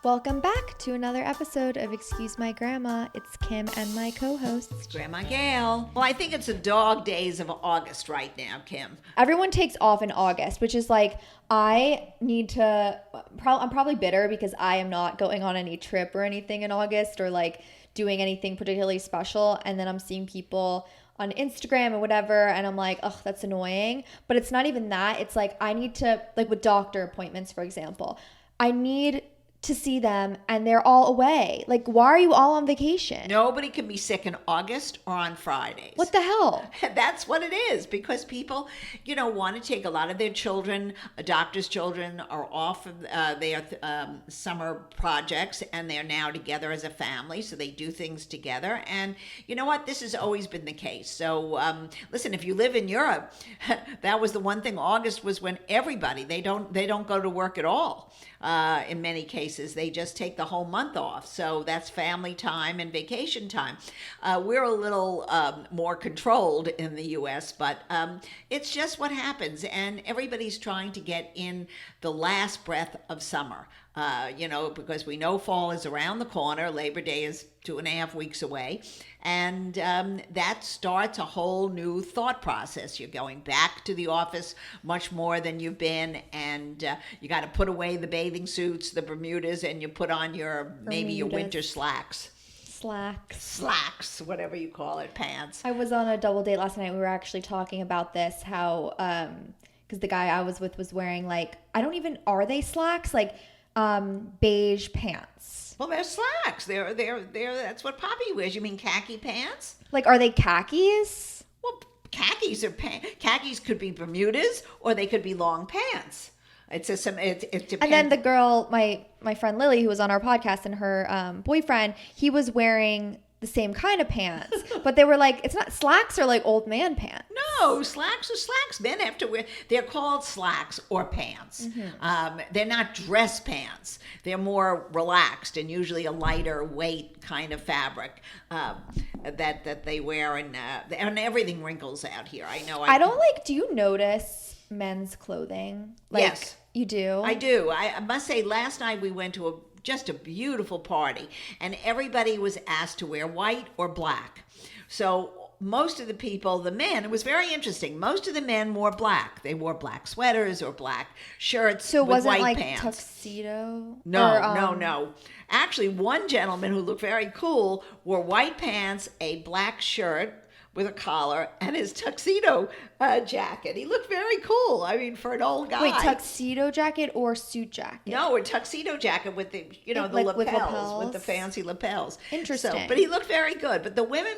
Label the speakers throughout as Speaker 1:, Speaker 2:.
Speaker 1: Welcome back to another episode of Excuse My Grandma. It's Kim and my co-host,
Speaker 2: Grandma Gail. Well, I think it's the dog days of August right now, Kim.
Speaker 1: Everyone takes off in August, which is like, I need to, I'm probably bitter because I am not going on any trip or anything in August or like doing anything particularly special. And then I'm seeing people on Instagram and whatever, and I'm like, oh, that's annoying. But it's not even that. It's like, I need to, like with doctor appointments, for example, I need to see them and they're all away. Like, why are you all on vacation?
Speaker 2: Nobody can be sick in August or on Fridays.
Speaker 1: What the hell?
Speaker 2: That's what it is, because people, want to take a lot of their children, doctors' children are off of their summer projects, and they're now together as a family, so they do things together. And you know what? This has always been the case. So listen, if you live in Europe, that was the one thing. August was when everybody, they don't go to work at all. In many cases, they just take the whole month off. So that's family time and vacation time. We're a little more controlled in the U.S., but it's just what happens. And everybody's trying to get in the last breath of summer, because we know fall is around the corner. Labor Day is 2.5 weeks away. And that starts a whole new thought process. You're going back to the office much more than you've been, and you got to put away the bathing suits, the Bermudas, and you put on your winter slacks. Slacks, whatever you call it, pants.
Speaker 1: I was on a double date last night. We were actually talking about this, how, because the guy I was with was wearing are they slacks? Like beige pants.
Speaker 2: Well, they're slacks. They're that's what Poppy wears. You mean khaki pants?
Speaker 1: Like, are they khakis?
Speaker 2: Well, khakis are khakis could be Bermudas or they could be long pants. It depends.
Speaker 1: And then the girl, my friend Lily, who was on our podcast, and her boyfriend, he was wearing the same kind of pants, but they were like, it's not slacks, or like old man pants.
Speaker 2: No, slacks are slacks. Men have to wear, they're called slacks or pants. Mm-hmm. They're not dress pants. They're more relaxed and usually a lighter weight kind of fabric that they wear, and everything wrinkles out here. I know.
Speaker 1: Do you notice men's clothing?
Speaker 2: Yes.
Speaker 1: You do?
Speaker 2: I do. I must say, last night we went to just a beautiful party, and everybody was asked to wear white or black. So most of the people, the men, it was very interesting. Most of the men wore black. They wore black sweaters or black shirts with white pants.
Speaker 1: Tuxedo?
Speaker 2: No. Actually, one gentleman who looked very cool wore white pants, a black shirt with a collar, and his tuxedo jacket. He looked very cool. I mean, for an old guy.
Speaker 1: Wait, tuxedo jacket or suit jacket?
Speaker 2: No, a tuxedo jacket with the, the lapels, with the fancy lapels.
Speaker 1: Interesting.
Speaker 2: So, but he looked very good. But the women,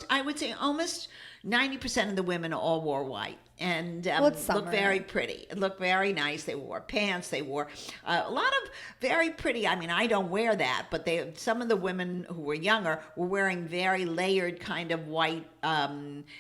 Speaker 2: I would say almost 90% of the women all wore white. And looked very pretty. It looked very nice. They wore pants. They wore a lot of very pretty. I mean, I don't wear that, but some of the women who were younger were wearing very layered kind of white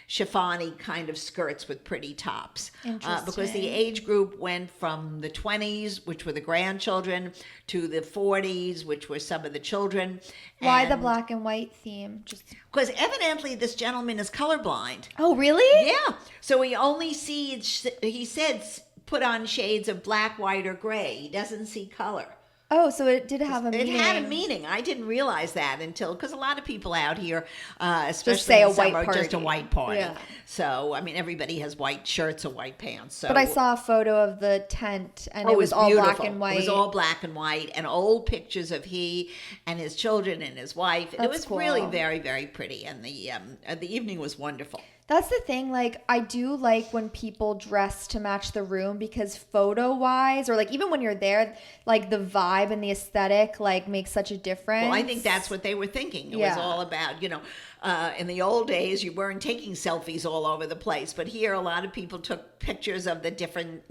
Speaker 2: chiffon-y kind of skirts with pretty tops.
Speaker 1: Interesting.
Speaker 2: Because the age group went from the 20s, which were the grandchildren, to the 40s, which were some of the children.
Speaker 1: Why the black and white theme?
Speaker 2: Because evidently this gentleman is colorblind.
Speaker 1: Oh, really?
Speaker 2: Yeah. So he only sees, he said, put on shades of black, white, or gray. He doesn't see color.
Speaker 1: Oh, so it did have a meaning.
Speaker 2: It had a meaning. I didn't realize that because a lot of people out here, especially in summer, just a white party.
Speaker 1: Yeah.
Speaker 2: So, I mean, everybody has white shirts or white pants. So,
Speaker 1: but I saw a photo of the tent, and
Speaker 2: it
Speaker 1: was all
Speaker 2: beautiful.
Speaker 1: Black and white.
Speaker 2: It was all black and white, and old pictures of he and his children and his wife.
Speaker 1: That's
Speaker 2: it was
Speaker 1: cool.
Speaker 2: Really very, very pretty, and the evening was wonderful.
Speaker 1: That's the thing, like, I do like when people dress to match the room, because photo-wise, or like even when you're there, like the vibe and the aesthetic like makes such a difference.
Speaker 2: Well, I think that's what they were thinking. It was all about, in the old days, you weren't taking selfies all over the place, but here a lot of people took pictures of the different,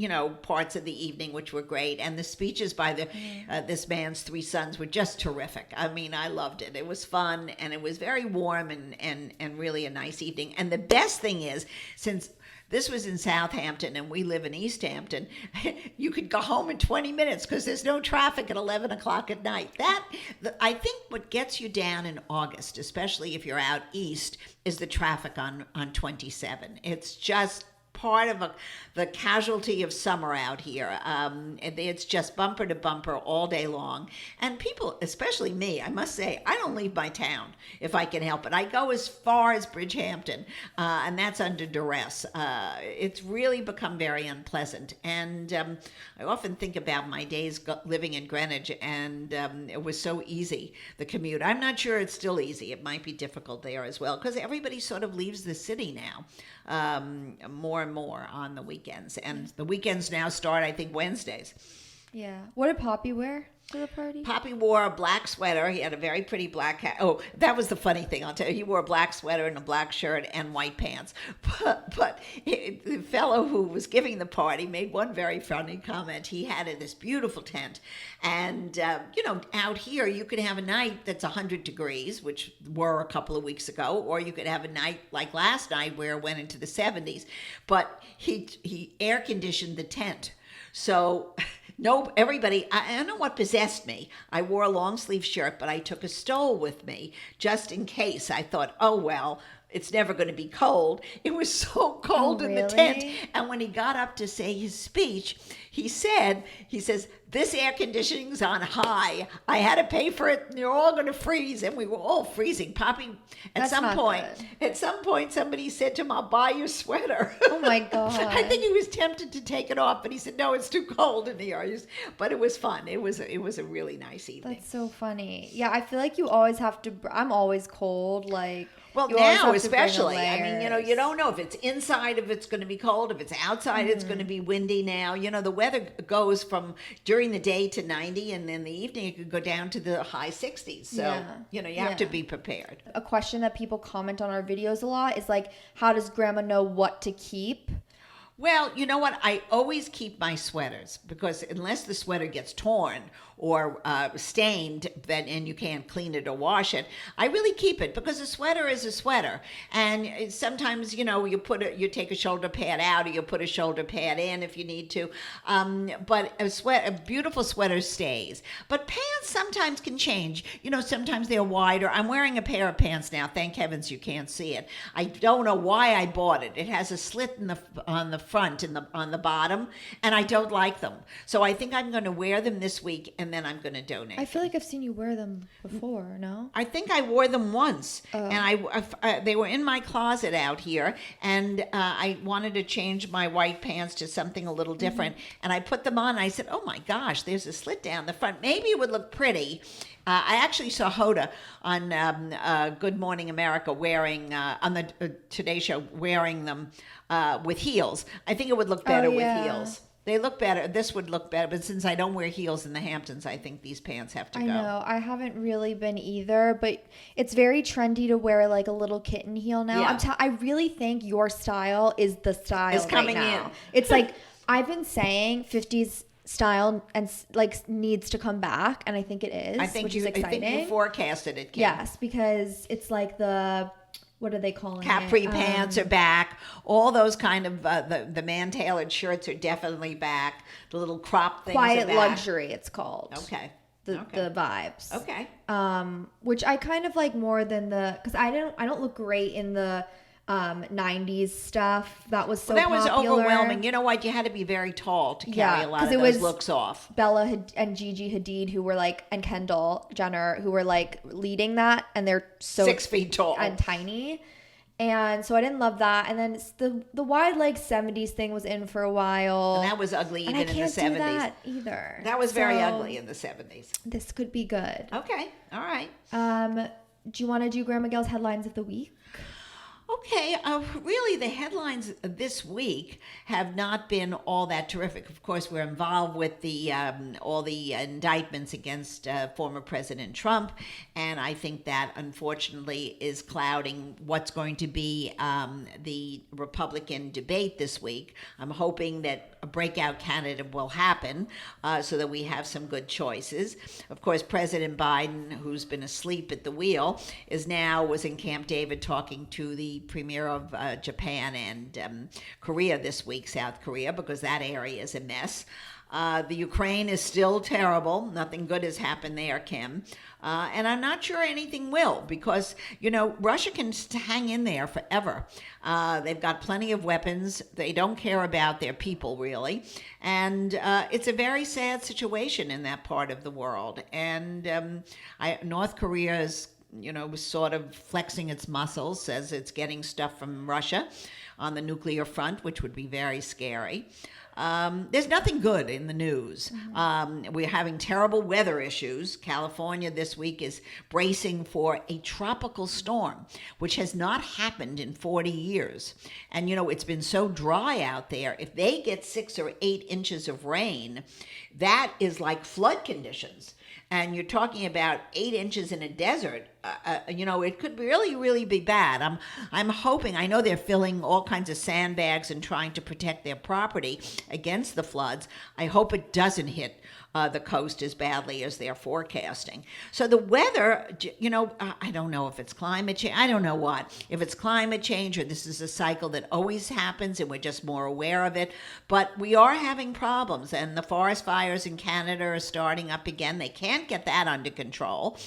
Speaker 2: parts of the evening, which were great. And the speeches by this man's 3 sons were just terrific. I mean, I loved it. It was fun, and it was very warm and really a nice evening. And the best thing is, since this was in Southampton and we live in East Hampton, you could go home in 20 minutes because there's no traffic at 11 o'clock at night. I think what gets you down in August, especially if you're out east, is the traffic on 27. It's just part of the casualty of summer out here. It's just bumper to bumper all day long. And people, especially me, I must say, I don't leave my town if I can help it. I go as far as Bridgehampton, and that's under duress. It's really become very unpleasant. And I often think about my days living in Greenwich, and it was so easy, the commute. I'm not sure it's still easy. It might be difficult there as well, because everybody sort of leaves the city now. More and more on the weekends, and the weekends now start, I think, Wednesdays.
Speaker 1: Yeah. What did Poppy wear to the party?
Speaker 2: Poppy wore a black sweater. He had a very pretty black hat. Oh, that was the funny thing, I'll tell you. He wore a black sweater and a black shirt and white pants. But the fellow who was giving the party made one very funny comment. He had this beautiful tent. And, out here you could have a night that's 100 degrees, which were a couple of weeks ago, or you could have a night like last night where it went into the 70s. But he air conditioned the tent. So no, everybody, I don't know what possessed me. I wore a long sleeve shirt, but I took a stole with me just in case. I thought, oh, well, it's never going to be cold. It was so cold in the tent. And when he got up to say his speech, he says, this air conditioning's on high. I had to pay for it, and you're all going to freeze. And we were all freezing. Poppy, at some point, somebody said to him, I'll buy your sweater.
Speaker 1: Oh, my God.
Speaker 2: I think he was tempted to take it off, but he said, no, it's too cold in here. But it was fun. It was a really nice evening.
Speaker 1: That's so funny. Yeah, I feel like you always have to, I'm always cold, like...
Speaker 2: Well, now especially, I mean, you don't know if it's inside, if it's going to be cold, if it's outside, it's going to be windy now. The weather goes from during the day to 90, and in the evening it could go down to the high 60s. So, you have to be prepared.
Speaker 1: A question that people comment on our videos a lot is like, how does Grandma know what to keep?
Speaker 2: Well, you know what? I always keep my sweaters, because unless the sweater gets torn or stained, and you can't clean it or wash it, I really keep it, because a sweater is a sweater. And sometimes, you take a shoulder pad out, or you put a shoulder pad in if you need to. But a beautiful sweater stays. But pants sometimes can change. Sometimes they're wider. I'm wearing a pair of pants now. Thank heavens you can't see it. I don't know why I bought it. It has a slit on the front and on the bottom, and I don't like them. So I think I'm going to wear them this week, and then I'm going to donate.
Speaker 1: I feel like I've seen you wear them before, no?
Speaker 2: I think I wore them once, and they were in my closet out here, and I wanted to change my white pants to something a little different, and I put them on, and I said, oh my gosh, there's a slit down the front. Maybe it would look pretty. I actually saw Hoda on Good Morning America wearing, on the Today Show, wearing them with heels. I think it would look better with heels. They look better. This would look better, but since I don't wear heels in the Hamptons, I think these pants have to go.
Speaker 1: I know. I haven't really been either, but it's very trendy to wear like a little kitten heel now.
Speaker 2: Yeah.
Speaker 1: I really think your style is the style
Speaker 2: It's coming
Speaker 1: right now.
Speaker 2: in.
Speaker 1: It's like, I've been saying 50s style and like needs to come back, and I think it is, which is exciting.
Speaker 2: I think you forecasted it, Kim.
Speaker 1: Yes, because it's like what are they calling
Speaker 2: Capri
Speaker 1: it?
Speaker 2: pants are back. All those kind of the man-tailored shirts are definitely back. The little crop things
Speaker 1: Quiet
Speaker 2: are back.
Speaker 1: luxury, it's called.
Speaker 2: Okay.
Speaker 1: The vibes.
Speaker 2: Okay.
Speaker 1: Which I kind of like more than because I don't look great in the 90s stuff that was so
Speaker 2: that
Speaker 1: popular.
Speaker 2: was overwhelming. You know what? You had to be very tall to carry a lot of those looks off.
Speaker 1: Bella and Gigi Hadid who were like, and Kendall Jenner who were like leading that, and they're so
Speaker 2: 6 feet tall
Speaker 1: and tiny. And so I didn't love that. And then the wide leg 70s thing was in for a while.
Speaker 2: And that was ugly even in the 70s.
Speaker 1: Do that either.
Speaker 2: That was very ugly in the 70s.
Speaker 1: This could be good.
Speaker 2: Okay. All right.
Speaker 1: Do you want to do Grandma Gail's headlines of the week?
Speaker 2: Okay, really the headlines this week have not been all that terrific. Of course, we're involved with the all the indictments against former President Trump, and I think that unfortunately is clouding what's going to be the Republican debate this week. I'm hoping that a breakout candidate will happen so that we have some good choices. Of course, President Biden, who's been asleep at the wheel, was in Camp David talking to the premier of Japan and Korea this week, South Korea, because that area is a mess. The Ukraine is still terrible. Nothing good has happened there, Kim. And I'm not sure anything will, because, Russia can hang in there forever. They've got plenty of weapons. They don't care about their people, really. And it's a very sad situation in that part of the world. And North Korea is, sort of flexing its muscles, says it's getting stuff from Russia on the nuclear front, which would be very scary. There's nothing good in the news. We're having terrible weather issues. California this week is bracing for a tropical storm, which has not happened in 40 years. And, it's been so dry out there. If they get 6 or 8 inches of rain, that is like flood conditions. And you're talking about 8 inches in a desert. It could really, really be bad. I'm hoping. I know they're filling all kinds of sandbags and trying to protect their property against the floods. I hope it doesn't hit the coast as badly as they're forecasting. So the weather, I don't know if it's climate change. I don't know what. If it's climate change or this is a cycle that always happens and we're just more aware of it. But we are having problems, and the forest fires in Canada are starting up again. They can't get that under control,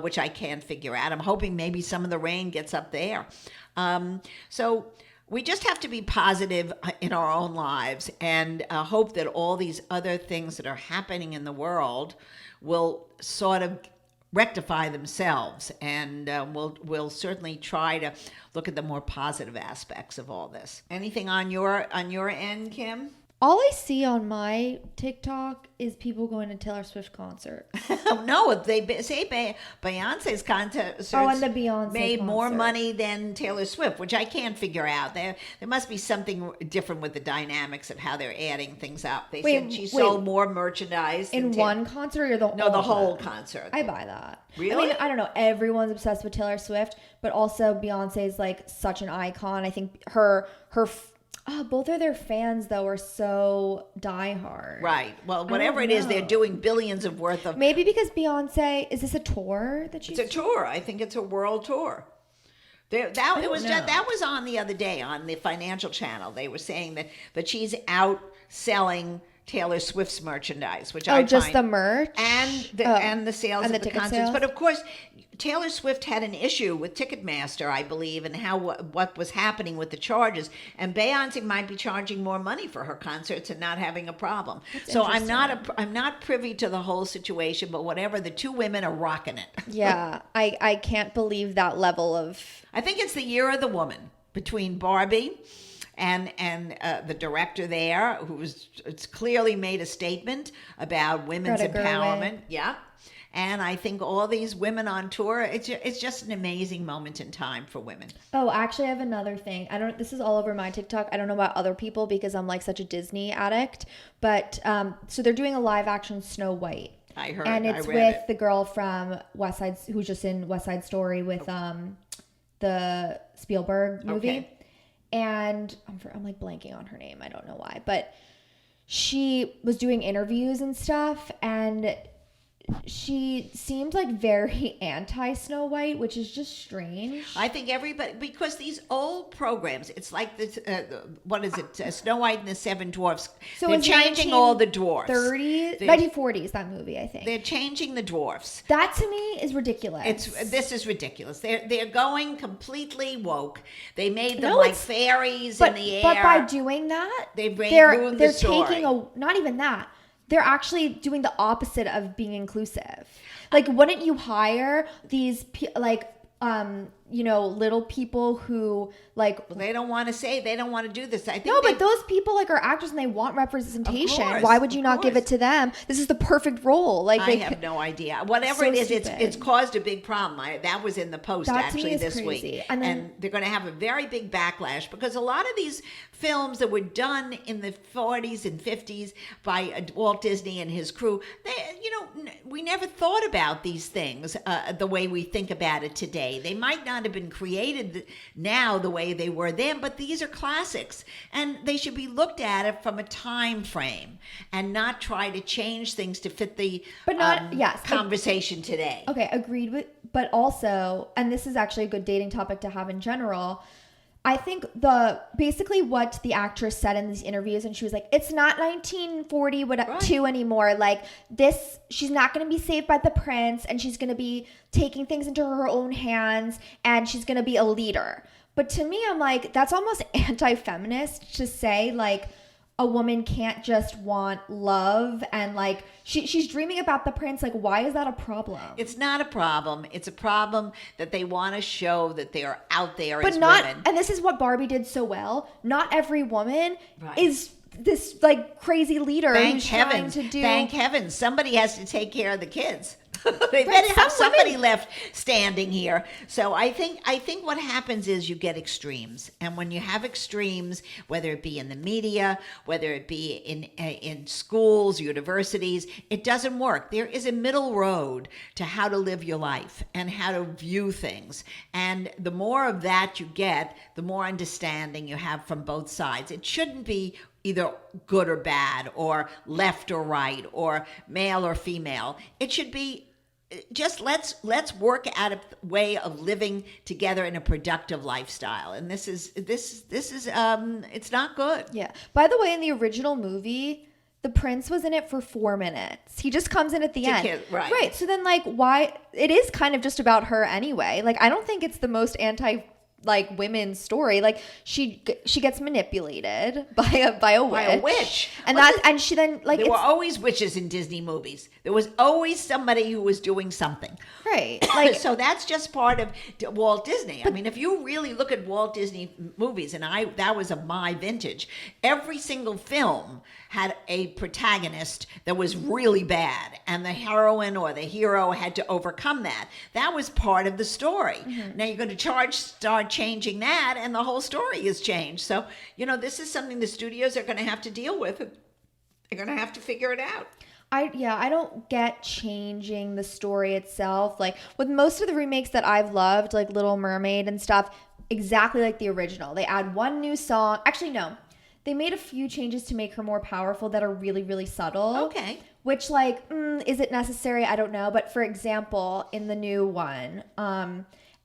Speaker 2: which I can't figure out. I'm hoping maybe some of the rain gets up there. So we just have to be positive in our own lives and hope that all these other things that are happening in the world will sort of rectify themselves. And we'll certainly try to look at the more positive aspects of all this. Anything on your end, Kim?
Speaker 1: All I see on my TikTok is people going to Taylor Swift concerts.
Speaker 2: No, they say Beyonce's concerts
Speaker 1: and the Beyonce
Speaker 2: made
Speaker 1: concert.
Speaker 2: more money than Taylor Swift, which I can't figure out. There must be something different with the dynamics of how they're adding things up. They said she sold more merchandise
Speaker 1: in one concert, or
Speaker 2: the whole concert.
Speaker 1: I buy that.
Speaker 2: Really?
Speaker 1: I mean, I don't know. Everyone's obsessed with Taylor Swift, but also Beyonce is like such an icon. I think her both of their fans, though, are so diehard.
Speaker 2: Right. Well, whatever it is, they're doing billions of worth of...
Speaker 1: Maybe because Beyonce... Is this a tour that she's...
Speaker 2: It's a tour. I think it's a world tour. That was on the other day on the Financial Channel. They were saying that she's out selling Taylor Swift's merchandise, which I find...
Speaker 1: just the merch?
Speaker 2: And the sales
Speaker 1: and
Speaker 2: of the
Speaker 1: ticket
Speaker 2: concerts.
Speaker 1: sales?
Speaker 2: But of course... Taylor Swift had an issue with Ticketmaster, I believe, and what was happening with the charges. And Beyonce might be charging more money for her concerts and not having a problem. So I'm not privy to the whole situation, but whatever, the two women are rocking it.
Speaker 1: Yeah, I can't believe that level of...
Speaker 2: I think it's the year of the woman between Barbie and the director there, it's clearly made a statement about women's empowerment. Yeah. And I think all these women on tour, it's just an amazing moment in time for women.
Speaker 1: Oh, actually, I have another thing. This is all over my TikTok. I don't know about other people because I'm like such a Disney addict. But so they're doing a live action Snow White.
Speaker 2: I heard.
Speaker 1: And it's with the girl from West Side, who's just in West Side Story with the Spielberg movie.
Speaker 2: Okay.
Speaker 1: And I'm like blanking on her name. I don't know why, but she was doing interviews and stuff, and she seemed like very anti-Snow White, which is just strange.
Speaker 2: I think everybody, because these old programs, it's like this, what is it, Snow White and the Seven Dwarfs. So they're changing all the dwarfs.
Speaker 1: 1940s, that movie, I think.
Speaker 2: They're changing the dwarfs.
Speaker 1: That to me is ridiculous.
Speaker 2: This is ridiculous. They're going completely woke. They made them like fairies in the air.
Speaker 1: But by doing that,
Speaker 2: they've ruined the story.
Speaker 1: Taking not even that. They're actually doing the opposite of being inclusive. Like, wouldn't you hire these little people who like...
Speaker 2: Well, they don't want to do this. I think
Speaker 1: but those people like are actors and they want representation.
Speaker 2: Of course,
Speaker 1: why would you not give it to them? This is the perfect role. Like,
Speaker 2: I have no idea. Whatever it is, it's caused a big problem. That was in the Post actually this week. And they're going to have a very big backlash because a lot of these films that were done in the 40s and 50s by Walt Disney and his crew, we never thought about these things the way we think about it today. They might not have been created now the way they were then, but these are classics, and they should be looked at it from a time frame and not try to change things to fit the conversation today.
Speaker 1: Okay, agreed with, but also, and this is actually a good dating topic to have in general, I think basically what the actress said in these interviews, and she was like, it's not 1942 anymore. Like this, she's not going to be saved by the prince, and she's going to be taking things into her own hands, and she's going to be a leader. But to me, I'm like, that's almost anti-feminist to say like a woman can't just want love, and like she's dreaming about the prince. Like, why is that a problem?
Speaker 2: It's not a problem. It's a problem that they want to show that they are out there
Speaker 1: but
Speaker 2: as
Speaker 1: not,
Speaker 2: women.
Speaker 1: And this is what Barbie did so well. Not every woman is this like crazy leader who's trying to do.
Speaker 2: Thank heavens. Somebody has to take care of the kids. They better have somebody left standing here. So I think what happens is you get extremes, and when you have extremes, whether it be in the media, whether it be in schools, universities, it doesn't work. There is a middle road to how to live your life and how to view things, and the more of that you get, the more understanding you have from both sides. It shouldn't be either good or bad, or left or right, or male or female. It should be just let's work at a way of living together in a productive lifestyle. And this is it's not good.
Speaker 1: Yeah. By the way, in the original movie, the prince was in it for 4 minutes. He just comes in at the end. Right. So then like why it is kind of just about her anyway. Like I don't think it's the most like women's story. Like she gets manipulated by a witch. And she then like
Speaker 2: there were always witches in Disney movies. There was always somebody who was doing something.
Speaker 1: Right. Like
Speaker 2: so that's just part of Walt Disney. I mean, if you really look at Walt Disney movies, and that was of my vintage, every single film had a protagonist that was really bad, and the heroine or the hero had to overcome that. That was part of the story. Mm-hmm. Now you're going to start changing that, and the whole story is changed. So, this is something the studios are going to have to deal with. They're going to have to figure it out.
Speaker 1: I don't get changing the story itself. Like with most of the remakes that I've loved, like Little Mermaid and stuff, exactly like the original. They add one new song. Actually, no. They made a few changes to make her more powerful that are really, really subtle.
Speaker 2: Okay.
Speaker 1: Which, like, is it necessary? I don't know. But for example, in the new one, I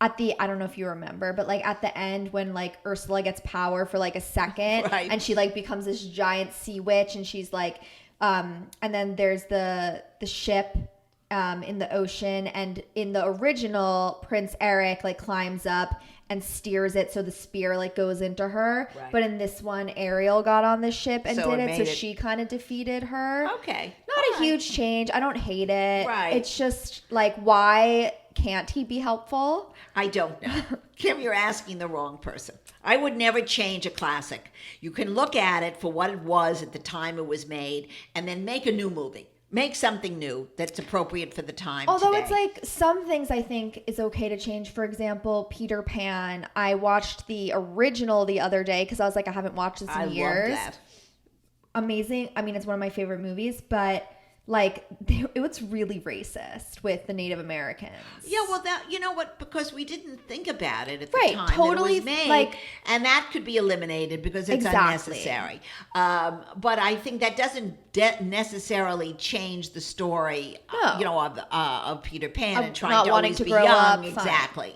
Speaker 1: don't know if you remember, but like at the end when like Ursula gets power for like a second,
Speaker 2: right.
Speaker 1: And she like becomes this giant sea witch, and she's like, and then there's the ship in the ocean, and in the original, Prince Eric like climbs up and steers it so the spear like goes into her. Right. But in this one, Ariel got on the ship and did it, so she kind of defeated her.
Speaker 2: Okay.
Speaker 1: Not a huge change. I don't hate it.
Speaker 2: Right.
Speaker 1: It's just like, why can't he be helpful?
Speaker 2: I don't know. Kim, you're asking the wrong person. I would never change a classic. You can look at it for what it was at the time it was made, and then make a new movie. Make something new that's appropriate for the time.
Speaker 1: Although
Speaker 2: today.
Speaker 1: It's like some things I think is okay to change. For example, Peter Pan. I watched the original the other day because I was like, I haven't watched this in years. I love that. Amazing. I mean, it's one of my favorite movies, but like it was really racist with the Native Americans.
Speaker 2: Yeah, well, that because we didn't think about it at the time
Speaker 1: totally,
Speaker 2: that it was made,
Speaker 1: like,
Speaker 2: and that could be eliminated because it's unnecessary. But I think that doesn't necessarily change the story, of Peter Pan and trying to always be young.
Speaker 1: Up,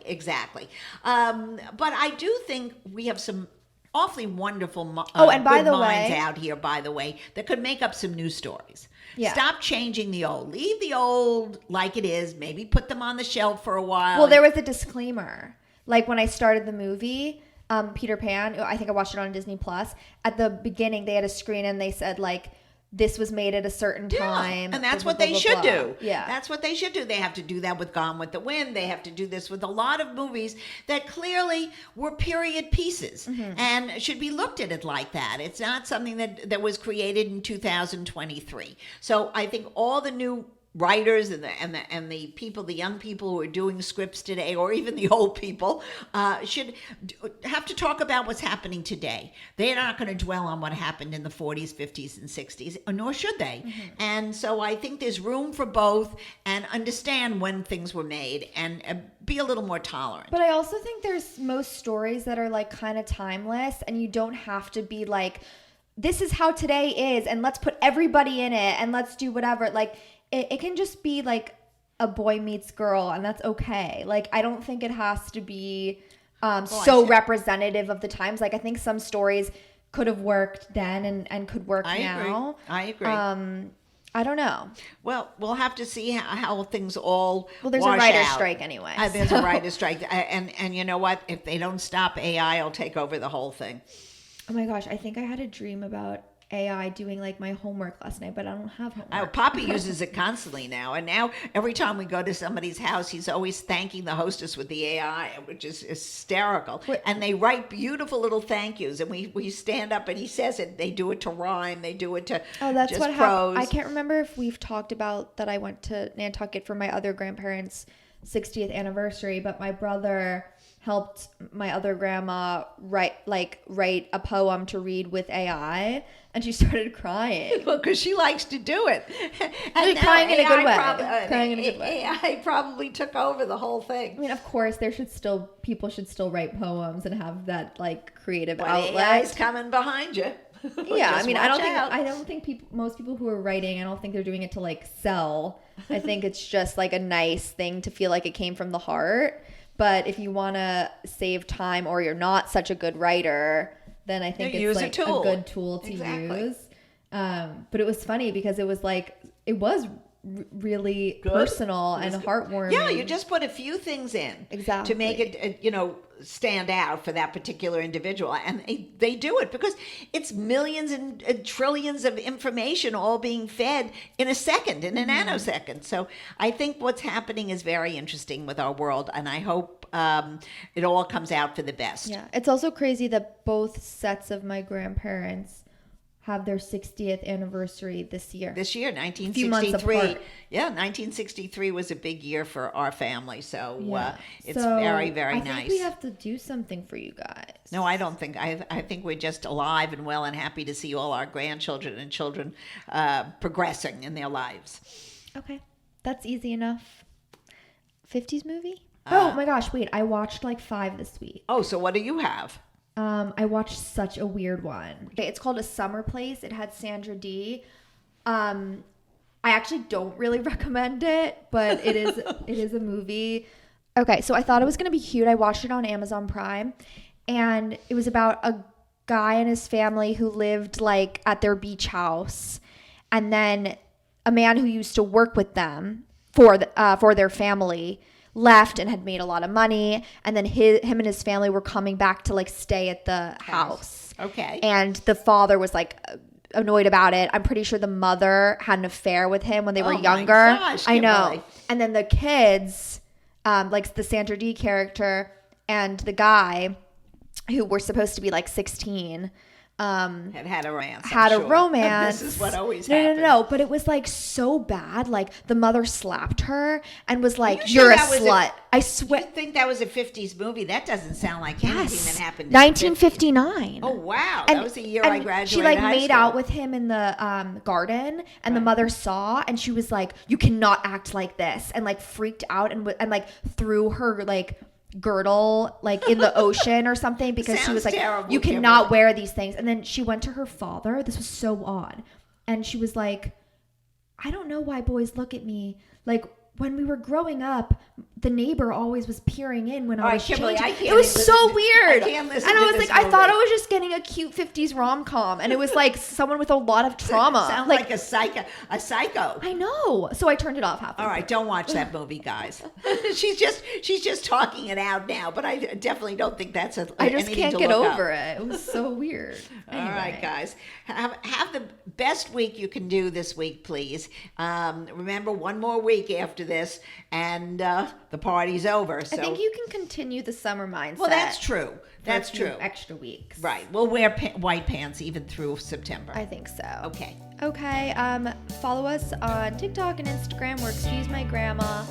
Speaker 2: exactly. But I do think we have some awfully wonderful
Speaker 1: and by the
Speaker 2: minds
Speaker 1: way,
Speaker 2: out here, by the way, that could make up some new stories.
Speaker 1: Yeah.
Speaker 2: Stop changing the old. Leave the old like it is. Maybe put them on the shelf for a while.
Speaker 1: Well, there was a disclaimer. Like when I started the movie, Peter Pan, I think I watched it on Disney Plus. At the beginning, they had a screen and they said like, this was made at a certain time.
Speaker 2: And that's what they should do.
Speaker 1: Yeah.
Speaker 2: That's what they should do. They have to do that with Gone with the Wind. They have to do this with a lot of movies that clearly were period pieces and should be looked at it like that. It's not something that was created in 2023. So I think all the new writers and the people, the young people who are doing scripts today, or even the old people, should have to talk about what's happening today. They're not going to dwell on what happened in the 40s, 50s, and 60s, nor should they. Mm-hmm. And so I think there's room for both, and understand when things were made, and be a little more tolerant.
Speaker 1: But I also think there's most stories that are like kind of timeless, and you don't have to be like, this is how today is, and let's put everybody in it, and let's do whatever. Like, it can just be like a boy meets girl, and that's okay. Like, I don't think it has to be so representative of the times. Like I think some stories could have worked then and could work now.
Speaker 2: I agree.
Speaker 1: I don't know.
Speaker 2: Well, we'll have to see how things all
Speaker 1: there's
Speaker 2: wash
Speaker 1: a writer's
Speaker 2: out.
Speaker 1: strike anyway.
Speaker 2: There's a writer's strike. And you know what? If they don't stop, AI will take over the whole thing.
Speaker 1: Oh my gosh, I think I had a dream about AI doing like my homework last night, but I don't have homework.
Speaker 2: Oh, Poppy uses it constantly now. And now every time we go to somebody's house, he's always thanking the hostess with the AI, which is hysterical. And they write beautiful little thank yous. And we stand up and he says it. They do it to rhyme. They do it to
Speaker 1: that's
Speaker 2: just
Speaker 1: what
Speaker 2: prose.
Speaker 1: happened. I can't remember if we've talked about that I went to Nantucket for my other grandparents' 60th anniversary, but my brother helped my other grandma write a poem to read with AI, and she started crying.
Speaker 2: Well, because she likes to do it.
Speaker 1: And crying in a good way. Crying in a good way.
Speaker 2: AI probably took over the whole thing.
Speaker 1: I mean, of course, people should still write poems and have that like creative
Speaker 2: But
Speaker 1: outlet.
Speaker 2: AI's coming behind you.
Speaker 1: Yeah, I mean,
Speaker 2: I
Speaker 1: don't think most people who are writing, I don't think they're doing it to like sell. I think it's just like a nice thing to feel like it came from the heart. But if you want to save time or you're not such a good writer, then I think it's like a good tool to use. But it was funny because it was like, it was really personal and heartwarming.
Speaker 2: Yeah, you just put a few things in to make it, stand out for that particular individual. And they do it because it's millions and trillions of information all being fed in a second, in a nanosecond. So I think what's happening is very interesting with our world. And I hope it all comes out for the best.
Speaker 1: Yeah, it's also crazy that both sets of my grandparents have their 60th anniversary this year.
Speaker 2: 1963. Yeah, 1963 was a big year for our family. So it's very, very nice.
Speaker 1: I think we have to do something for you guys.
Speaker 2: No, I don't think. I think we're just alive and well and happy to see all our grandchildren and children progressing in their lives.
Speaker 1: Okay, that's easy enough. 50s movie? Oh my gosh, wait. I watched like 5 this week.
Speaker 2: Oh, so what do you have?
Speaker 1: I watched such a weird one. Okay, it's called A Summer Place. It had Sandra Dee. I actually don't really recommend it, but it is a movie. Okay, so I thought it was gonna be cute. I watched it on Amazon Prime, and it was about a guy and his family who lived like at their beach house, and then a man who used to work with them for their family left and had made a lot of money, and then him and his family were coming back to like stay at the house.
Speaker 2: Okay.
Speaker 1: And the father was like annoyed about it. I'm pretty sure the mother had an affair with him when they were younger.
Speaker 2: My gosh,
Speaker 1: I know.
Speaker 2: Kimberly.
Speaker 1: And then the kids, like the Sandra Dee character and the guy who were supposed to be like 16,
Speaker 2: had a romance.
Speaker 1: Had a romance.
Speaker 2: This is what always happens.
Speaker 1: No. But it was like so bad. Like the mother slapped her and was like, "You're a slut." I swear.
Speaker 2: You think that was a 50s movie? That doesn't sound like anything that happened in
Speaker 1: 1959.
Speaker 2: Oh, wow. That was the year I graduated
Speaker 1: she like
Speaker 2: high
Speaker 1: made
Speaker 2: school.
Speaker 1: out with him in the garden, and the mother saw, and she was like, "You cannot act like this," and like freaked out and like threw her like girdle like in the ocean or something because she was like,
Speaker 2: terrible,
Speaker 1: "You cannot wear these things." And then she went to her father. This was so odd. And she was like, "I don't know why boys look at me like when we were growing up, the neighbor always was peering in when I was
Speaker 2: Kimberly,
Speaker 1: changing." It was so weird.
Speaker 2: I can't listen
Speaker 1: and I
Speaker 2: to
Speaker 1: was
Speaker 2: this
Speaker 1: like, I thought I
Speaker 2: movie.
Speaker 1: was just getting a cute 50s rom-com, and it was like someone with a lot of trauma.
Speaker 2: Sounds like a psycho.
Speaker 1: I know. So I turned it off halfway.
Speaker 2: All right, don't watch that movie, guys. she's just talking it out now, but I definitely don't think that's
Speaker 1: I just
Speaker 2: anything
Speaker 1: can't
Speaker 2: to
Speaker 1: get
Speaker 2: look
Speaker 1: over
Speaker 2: up.
Speaker 1: it. It was so weird. Anyway.
Speaker 2: All right, guys. Have the best week you can do this week, please. Remember, one more week after this, and the party's over. So
Speaker 1: I think you can continue the summer mindset.
Speaker 2: Well, that's true. That's
Speaker 1: for a few
Speaker 2: true.
Speaker 1: Extra weeks.
Speaker 2: Right. We'll wear white pants even through September.
Speaker 1: I think so.
Speaker 2: Okay.
Speaker 1: Okay. Follow us on TikTok and Instagram. We're Excuse My Grandma.